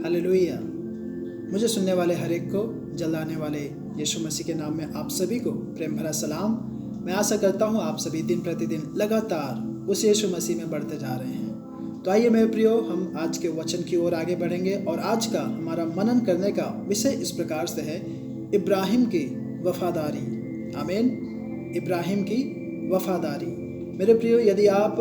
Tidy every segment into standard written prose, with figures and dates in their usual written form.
Hallelujah. मुझे सुनने वाले हर एक को जल्द आने वाले यीशु मसीह के नाम में आप सभी को प्रेम भरा सलाम। मैं आशा करता हूँ आप सभी दिन प्रतिदिन लगातार उस यीशु मसीह में बढ़ते जा रहे हैं। तो आइए मेरे प्रियो, हम आज के वचन की ओर आगे बढ़ेंगे और आज का हमारा मनन करने का विषय इस प्रकार से है, इब्राहिम की वफादारी। आमीन। इब्राहिम की वफादारी। मेरे प्रियो, यदि आप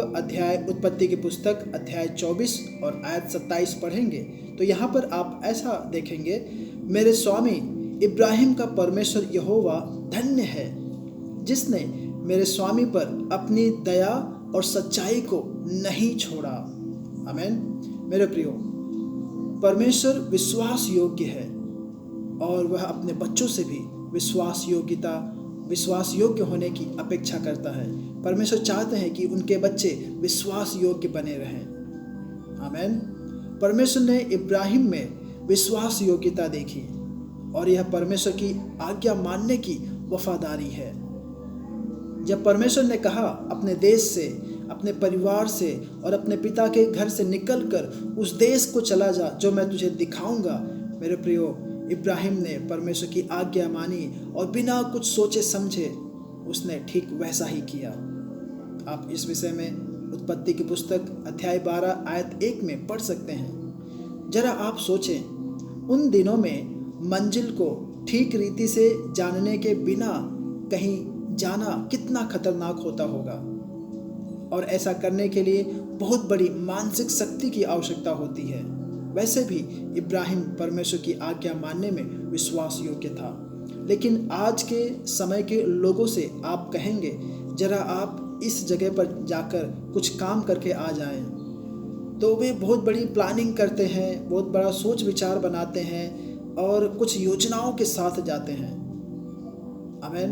उत्पत्ति की पुस्तक अध्याय 24 और आयत 27 पढ़ेंगे तो यहाँ पर आप ऐसा देखेंगे, मेरे स्वामी इब्राहिम का परमेश्वर यहोवा धन्य है जिसने मेरे स्वामी पर अपनी दया और सच्चाई को नहीं छोड़ा। आमीन। मेरे प्रियो, परमेश्वर विश्वास योग्य है और वह अपने बच्चों से भी विश्वास योग्य होने की अपेक्षा करता है। परमेश्वर चाहते हैं कि उनके बच्चे विश्वास योग्य बने रहें। आमीन। परमेश्वर ने इब्राहिम में विश्वास योग्यता देखी और यह परमेश्वर की आज्ञा मानने की वफादारी है। जब परमेश्वर ने कहा, अपने देश से, अपने परिवार से और अपने पिता के घर से निकलकर उस देश को चला जा जो मैं तुझे दिखाऊंगा, मेरे प्रियो, इब्राहिम ने परमेश्वर की आज्ञा मानी और बिना कुछ सोचे समझे उसने ठीक वैसा ही किया। आप इस विषय में उत्पत्ति की पुस्तक अध्याय 12 आयत 1 में पढ़ सकते हैं। जरा आप सोचें, उन दिनों में मंजिल को ठीक रीति से जानने के बिना कहीं जाना कितना खतरनाक होता होगा, और ऐसा करने के लिए बहुत बड़ी मानसिक शक्ति की आवश्यकता होती है। वैसे भी इब्राहिम परमेश्वर की आज्ञा मानने में विश्वास योग्य था। लेकिन आज के समय के लोगों से आप कहेंगे, जरा आप इस जगह पर जाकर कुछ काम करके आ जाएं, तो वे बहुत बड़ी प्लानिंग करते हैं, बहुत बड़ा सोच विचार बनाते हैं और कुछ योजनाओं के साथ जाते हैं। आमीन।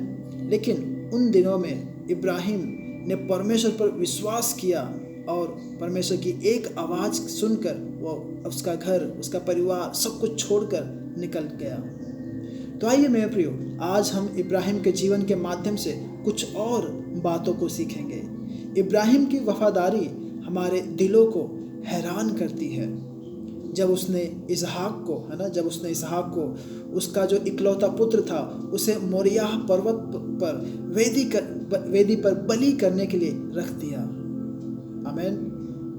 लेकिन उन दिनों में इब्राहिम ने परमेश्वर पर विश्वास किया और परमेश्वर की एक आवाज़ सुनकर वो उसका घर, उसका परिवार सब कुछ छोड़कर निकल गया। तो आइए मेरे प्रियो, आज हम इब्राहिम के जीवन के माध्यम से कुछ और बातों को सीखेंगे। इब्राहिम की वफादारी हमारे दिलों को हैरान करती है। जब उसने इसहाक को उसका जो इकलौता पुत्र था उसे मोरिया पर्वत पर वेदी पर बलि करने के लिए रख दिया। आमीन।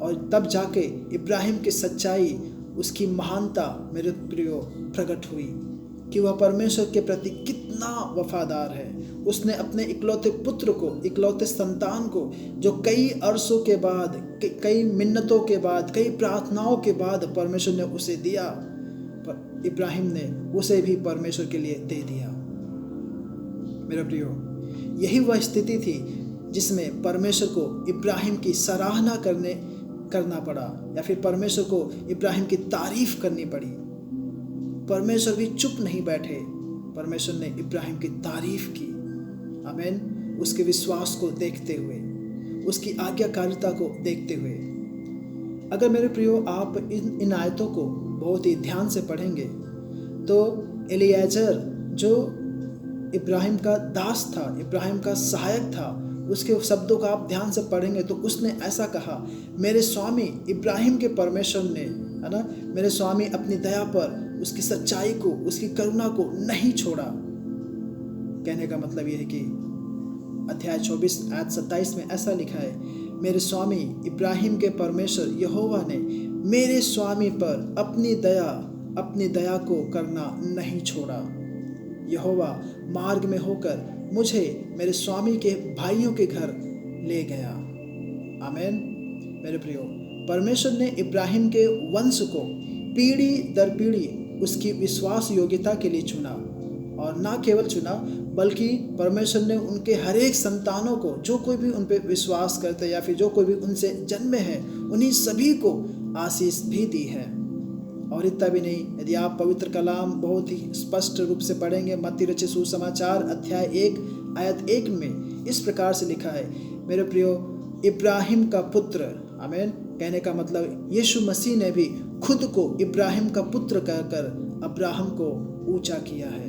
और तब जाके इब्राहिम की सच्चाई, उसकी महानता मेरे प्रियो प्रकट हुई कि वह परमेश्वर के प्रति कितना वफादार है। उसने अपने इकलौते पुत्र को, इकलौते संतान को, जो कई अरसों के बाद, कई मिन्नतों के बाद, कई प्रार्थनाओं के बाद परमेश्वर ने उसे दिया, पर इब्राहिम ने उसे भी परमेश्वर के लिए दे दिया। मेरे प्रियो, यही वह स्थिति थी जिसमें परमेश्वर को इब्राहिम की सराहना करना पड़ा, या फिर परमेश्वर को इब्राहिम की तारीफ करनी पड़ी। परमेश्वर भी चुप नहीं बैठे, परमेश्वर ने इब्राहिम की तारीफ की। आमीन। उसके विश्वास को देखते हुए, उसकी आज्ञाकारिता को देखते हुए। अगर मेरे प्रियो आप इन आयतों को बहुत ही ध्यान से पढ़ेंगे तो एलिएजर, जो इब्राहिम का दास था, इब्राहिम का सहायक था, उसके शब्दों का आप ध्यान से पढ़ेंगे तो उसने ऐसा कहा, मेरे स्वामी इब्राहिम के परमेश्वर ने, है ना, मेरे स्वामी अपनी दया पर उसकी सच्चाई को, उसकी करुणा को नहीं छोड़ा। कहने का मतलब यह है कि अध्याय 24 आयत 27 में ऐसा लिखा है, मेरे स्वामी इब्राहिम के परमेश्वर यहोवा ने मेरे स्वामी पर अपनी दया को करना नहीं छोड़ा। यहोवा मार्ग में होकर मुझे मेरे स्वामी के भाइयों के घर ले गया। आमीन। मेरे प्रियो, परमेश्वर ने इब्राहिम के वंश को पीढ़ी दर पीढ़ी उसकी विश्वास योग्यता के लिए चुना, और ना केवल चुना बल्कि परमेश्वर ने उनके हर एक संतानों को, जो कोई भी उन पर विश्वास करते या फिर जो कोई भी उनसे जन्मे हैं, उन्हीं सभी को आशीष भी दी है। और इतना भी नहीं, यदि आप पवित्र कलाम बहुत ही स्पष्ट रूप से पढ़ेंगे, मत्ती रचित सुसमाचार अध्याय 1 आयत 1 में इस प्रकार से लिखा है, मेरे प्रियो, इब्राहिम का पुत्र। आमीन। कहने का मतलब यीशु मसीह ने भी खुद को इब्राहिम का पुत्र कहकर अब्राहम को ऊंचा किया है।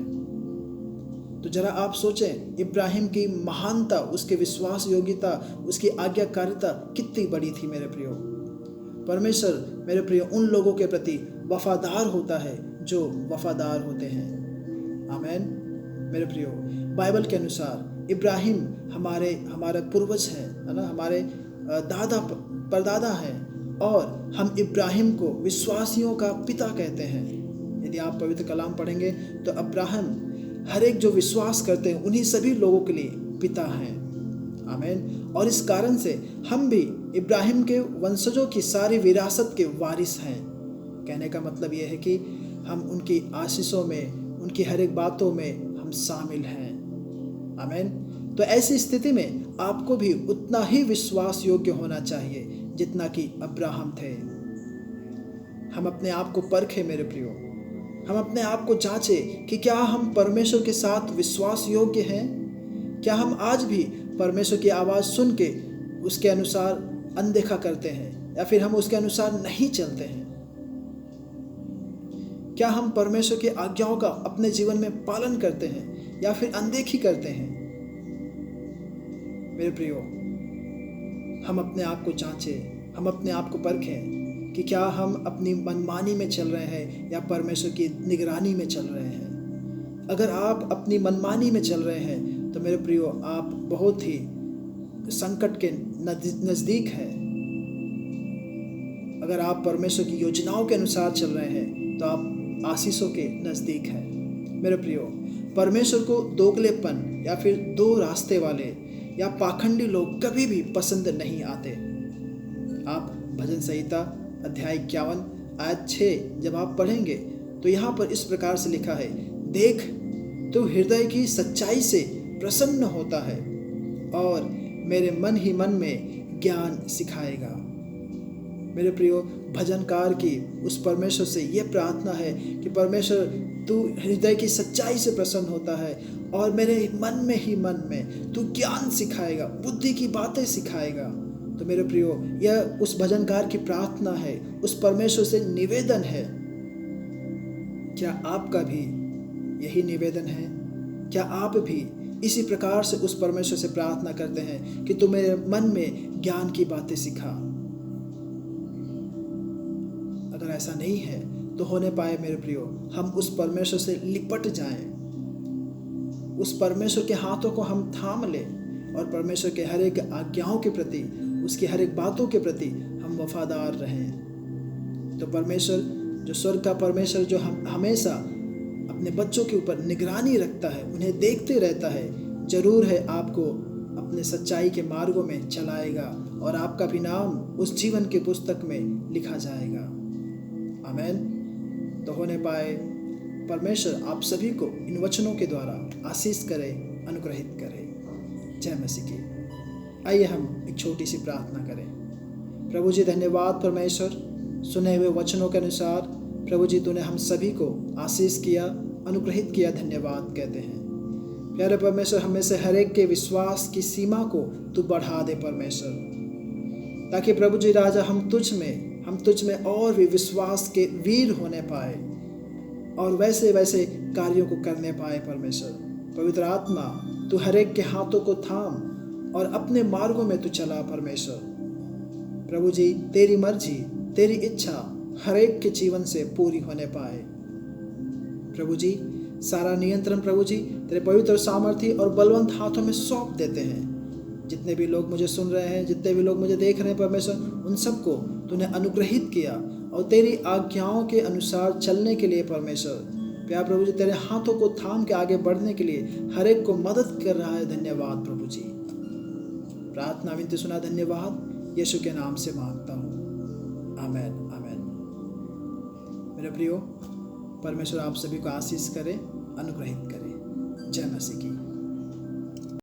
तो जरा आप सोचें, इब्राहिम की महानता, उसके विश्वास योग्यता, उसकी आज्ञाकारिता कितनी बड़ी थी मेरे प्रियो। परमेश्वर मेरे प्रिय उन लोगों के प्रति वफादार होता है जो वफादार होते हैं। आमेन। मेरे प्रियो, बाइबल के अनुसार इब्राहिम हमारे पूर्वज हैं, है ना, हमारे दादा परदादा हैं, और हम इब्राहिम को विश्वासियों का पिता कहते हैं। यदि आप पवित्र कलाम पढ़ेंगे तो अब्राहम हर एक जो विश्वास करते हैं उन्हीं सभी लोगों के लिए पिता हैं। आमीन। और इस कारण से हम भी इब्राहिम के वंशजों की सारी विरासत के वारिस हैं। कहने का मतलब यह है कि हम उनकी आशीषों में, उनकी हर एक बातों में हम शामिल हैं। आमीन। तो ऐसी स्थिति में आपको भी उतना ही विश्वास योग्य होना चाहिए जितना कि अब्राहम थे। हम अपने आप को परखें मेरे प्रियो, हम अपने आप को जांचें कि क्या हम परमेश्वर के साथ विश्वास योग्य हैं। क्या हम आज भी परमेश्वर की आवाज़ सुन के उसके अनुसार अनदेखा करते हैं, या फिर हम उसके अनुसार नहीं चलते हैं। क्या हम परमेश्वर की आज्ञाओं का अपने जीवन में पालन करते हैं या फिर अनदेखी करते हैं। मेरे प्रियो, हम अपने आप को जांचें, हम अपने आप को परखें कि क्या हम अपनी मनमानी में चल रहे हैं या परमेश्वर की निगरानी में चल रहे हैं। अगर आप अपनी मनमानी में चल रहे हैं तो मेरे प्रियो, आप बहुत ही संकट के नज़दीक हैं। अगर आप परमेश्वर की योजनाओं के अनुसार चल रहे हैं तो आप आशीषों के नज़दीक हैं। मेरे प्रियो, परमेश्वर को दोगलेपन या फिर दो रास्ते वाले या पाखंडी लोग कभी भी पसंद नहीं आते। आप भजन संहिता अध्याय 51 आयत 6 जब आप पढ़ेंगे तो यहाँ पर इस प्रकार से लिखा है, देख तू हृदय की सच्चाई से प्रसन्न होता है और मेरे मन ही मन में ज्ञान सिखाएगा। मेरे प्रियो, भजनकार की उस परमेश्वर से ये प्रार्थना है कि परमेश्वर तू हृदय की सच्चाई से प्रसन्न होता है और मेरे मन में ही मन में तू ज्ञान सिखाएगा, बुद्धि की बातें सिखाएगा। तो मेरे प्रियो, यह उस भजनकार की प्रार्थना है, उस परमेश्वर से निवेदन है। क्या आपका भी यही निवेदन है? क्या आप भी इसी प्रकार से उस परमेश्वर से प्रार्थना करते हैं कि तू मेरे मन में ज्ञान की बातें सिखा? अगर ऐसा नहीं है तो होने पाए मेरे प्रियो, हम उस परमेश्वर से लिपट जाएं, उस परमेश्वर के हाथों को हम थाम लें और परमेश्वर के हर एक आज्ञाओं के प्रति, उसकी हर एक बातों के प्रति हम वफादार रहें। तो परमेश्वर, जो स्वर्ग का परमेश्वर, जो हम हमेशा अपने बच्चों के ऊपर निगरानी रखता है, उन्हें देखते रहता है, जरूर है आपको अपने सच्चाई के मार्गों में चलाएगा और आपका भी नाम उस जीवन के पुस्तक में लिखा जाएगा। आमीन। तो होने पाए परमेश्वर आप सभी को इन वचनों के द्वारा आशीष करे, अनुग्रहित करे। जय मसीह की। आइए हम एक छोटी सी प्रार्थना करें। प्रभु जी, धन्यवाद परमेश्वर, सुने हुए वचनों के अनुसार प्रभु जी तूने हम सभी को आशीष किया, अनुग्रहित किया। धन्यवाद कहते हैं। प्यारे परमेश्वर, हमें से हर एक के विश्वास की सीमा को तू बढ़ा दे परमेश्वर, ताकि प्रभु जी राजा हम तुझ में और भी विश्वास के वीर होने पाए और वैसे वैसे कार्यों को करने पाए परमेश्वर। पवित्र आत्मा, तू हर एक के हाथों को थाम और अपने मार्गों में तू चला परमेश्वर। प्रभु जी, तेरी मर्जी, तेरी इच्छा हर एक के जीवन से पूरी होने पाए। प्रभु जी, सारा नियंत्रण प्रभु जी तेरे पवित्र, सामर्थी और बलवंत हाथों में सौंप देते हैं। जितने भी लोग मुझे सुन रहे हैं, जितने भी लोग मुझे देख रहे हैं परमेश्वर, उन सबको तूने अनुग्रहित किया और तेरी आज्ञाओं के अनुसार चलने के लिए परमेश्वर, प्यार प्रभु जी, तेरे हाथों को थाम के आगे बढ़ने के लिए हर एक को मदद कर रहा है। धन्यवाद प्रभु जी। प्रार्थना विनती सुना, धन्यवाद यीशु के नाम से मांगता हूँ। आमीन, आमीन। मेरे प्रियो, परमेश्वर आप सभी को आशीष करे, अनुग्रहित करे। जय मसीह की।